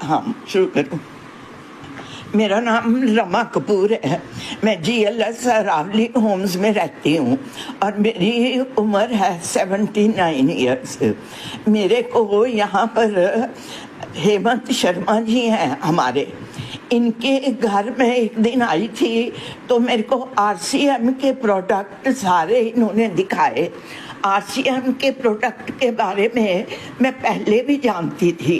हाँ, शुरू करूँ। मेरा नाम रमा कपूर है। मैं GLS अरावली होम्स में रहती हूँ और मेरी उम्र है 79 ईयर्स। मेरे को यहाँ पर हेमंत शर्मा जी हैं हमारे, इनके घर में एक दिन आई थी तो मेरे को RCM के प्रोडक्ट सारे इन्होंने दिखाए। RCM के प्रोडक्ट के बारे में मैं पहले भी जानती थी,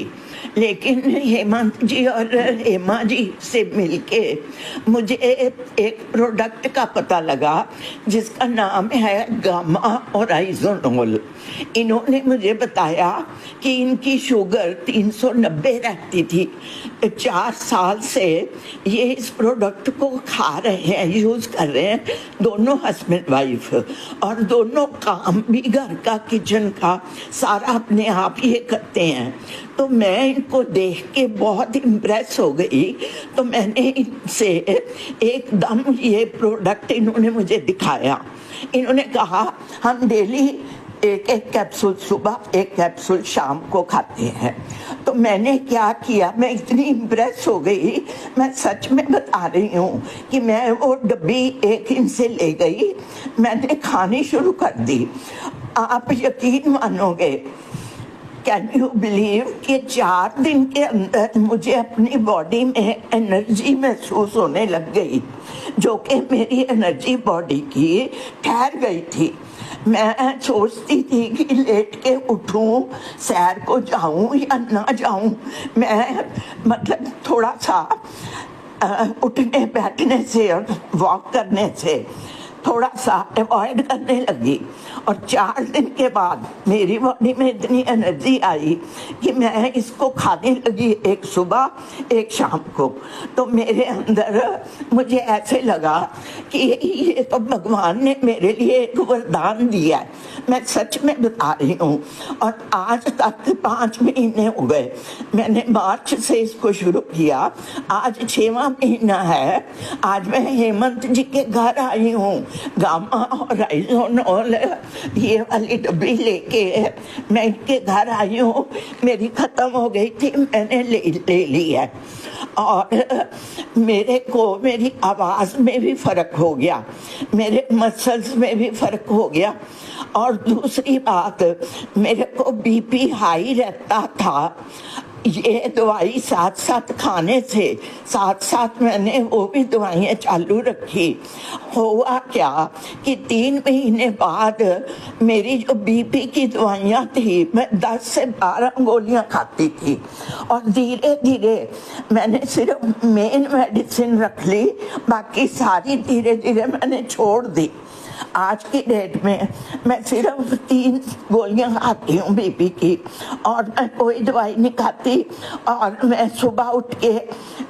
लेकिन हेमंत जी और हेमा जी से मिलके मुझे एक प्रोडक्ट का पता लगा जिसका नाम है गामा ओराइजोनोल। इन्होंने मुझे बताया कि इनकी शुगर 390 रहती थी। 4 साल से ये इस प्रोडक्ट को खा रहे हैं, यूज़ कर रहे हैं, दोनों हस्बैंड वाइफ, और दोनों काम भी घर का, किचन का सारा अपने आप ये करते हैं। तो मैं इनको देख के बहुत इम्प्रेस हो गई। तो मैंने इनसे एकदम ये प्रोडक्ट इन्होंने मुझे दिखाया। इन्होंने कहा हम डेली एक कैप्सूल सुबह, एक कैप्सूल शाम को खाते हैं। तो मैंने क्या किया, मैं इतनी इम्प्रेस हो गई, मैं सच में बता रही हूँ कि मैं वो डब्बी एक इनसे ले गई, मैंने खानी शुरू कर दी। आप यकीन मानोगे, कैन यू बिलीव कि 4 दिन के अंदर मुझे अपनी बॉडी में एनर्जी महसूस होने लग गई, जो कि मेरी एनर्जी बॉडी की ठहर गई थी। मैं सोचती थी कि लेट के उठूं, सैर को जाऊं या ना जाऊं। मैं मतलब थोड़ा सा उठने बैठने से और वॉक करने से थोड़ा सा अवॉइड करने लगी। और 4 दिन के बाद मेरी बॉडी में इतनी एनर्जी आई कि मैं इसको खाने लगी, एक सुबह एक शाम को। तो मेरे अंदर मुझे ऐसे लगा कि ये तो भगवान ने मेरे लिए एक वरदान दिया है, मैं सच में बता रही हूँ। और आज तक 5 महीने हो गए, मैंने मार्च से इसको शुरू किया, आज 6वां महीना है। आज मैं हेमंत जी के घर आई हूँ, गामा ओराइजोनोल ये वाली डब्बी लेके मैं इनके घर आई हूँ। मेरी खत्म हो गई थी, मैंने ले ली है। और मेरे को मेरी आवाज़ में भी फ़र्क हो गया, मेरे मसल्स में भी फ़र्क हो गया। और दूसरी बात, मेरे को BP हाई रहता था। ये दवाई साथ साथ खाने से साथ मैंने वो भी दवाइयाँ चालू रखी। हुआ क्या कि 3 महीने बाद मेरी जो BP की दवाइयाँ थी, मैं 10 से 12 गोलियाँ खाती थी। और धीरे धीरे मैंने सिर्फ मेन मेडिसिन रख ली, बाकी सारी धीरे धीरे मैंने छोड़ दी। आज की डेट में मैं सिर्फ 3 गोलियां खाती हूँ BP की, और मैं कोई दवाई नहीं खाती। और मैं सुबह उठ के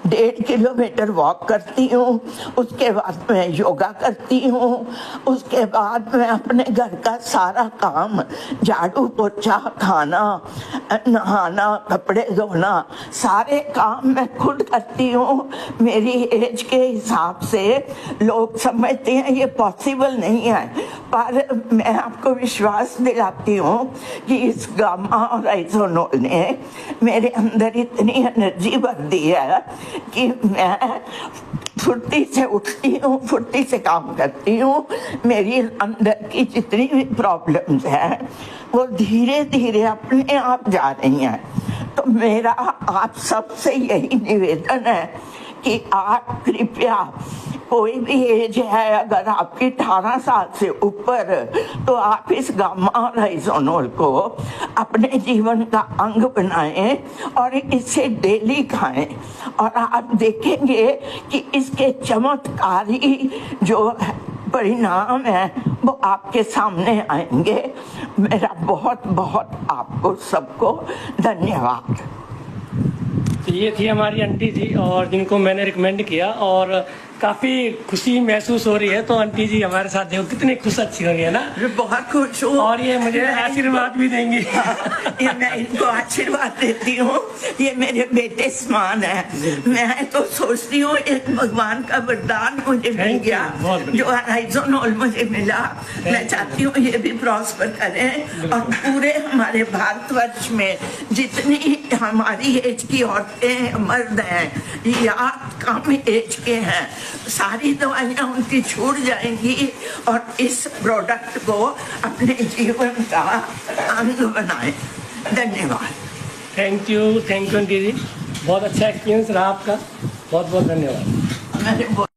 1.5 किलोमीटर वॉक करती हूँ, उसके बाद मैं योगा करती हूँ, उसके बाद मैं अपने घर का सारा काम, झाड़ू पोछा, खाना, नहाना, कपड़े धोना, सारे काम मैं खुद करती हूँ। मेरी एज के हिसाब से लोग समझते हैं ये पॉसिबल नहीं है, पर मैं आपको विश्वास दिलाती हूँ कि इस गामा ओराइजोनोल ने मेरे अंदर इतनी एनर्जी भर दी है कि मैं फुर्ती से उठती हूँ, फुर्ती से काम करती हूँ। मेरी अंदर की जितनी भी प्रॉब्लम्स हैं वो धीरे धीरे अपने आप जा रही हैं। तो मेरा आप सबसे यही निवेदन है कि आप कृपया, कोई भी एज है, अगर आपकी 18 साल से ऊपर, तो आप इस गामा ओराइजोनोल को अपने जीवन का अंग बनाएं और इसे डेली खाएं। और आप देखेंगे कि इसके चमत्कारी जो परिणाम है वो आपके सामने आएंगे। मेरा बहुत बहुत आपको सबको धन्यवाद। ये थी हमारी आंटी थी, और जिनको मैंने रिकमेंड किया, और काफी खुशी महसूस हो रही है। तो आंटी जी हमारे साथ देखो कितनी खुश अच्छी हो रही है ना। मैं बहुत खुश हूँ और ये मुझे आशीर्वाद भी देंगी। ये मैं इनको आशीर्वाद देती हूँ, ये मेरे बेटे समान है। मैं तो सोचती हूँ एक भगवान का वरदान मुझे मिल गया, जो हॉराइजन हॉल मुझे मिला। मैं चाहती हूँ ये भी प्रॉस्पर करें और पूरे हमारे भारतवर्ष में जितनी हमारी एज की औरतें मर्द हैं या कम एज के हैं, सारी दवाइयाँ उनकी छूट जाएंगी और इस प्रोडक्ट को अपने जीवन का अंग बनाएं। धन्यवाद। थैंक यू आंटी जी, बहुत अच्छा एक्सपीरियंस रहा आपका, बहुत बहुत धन्यवाद। मैंने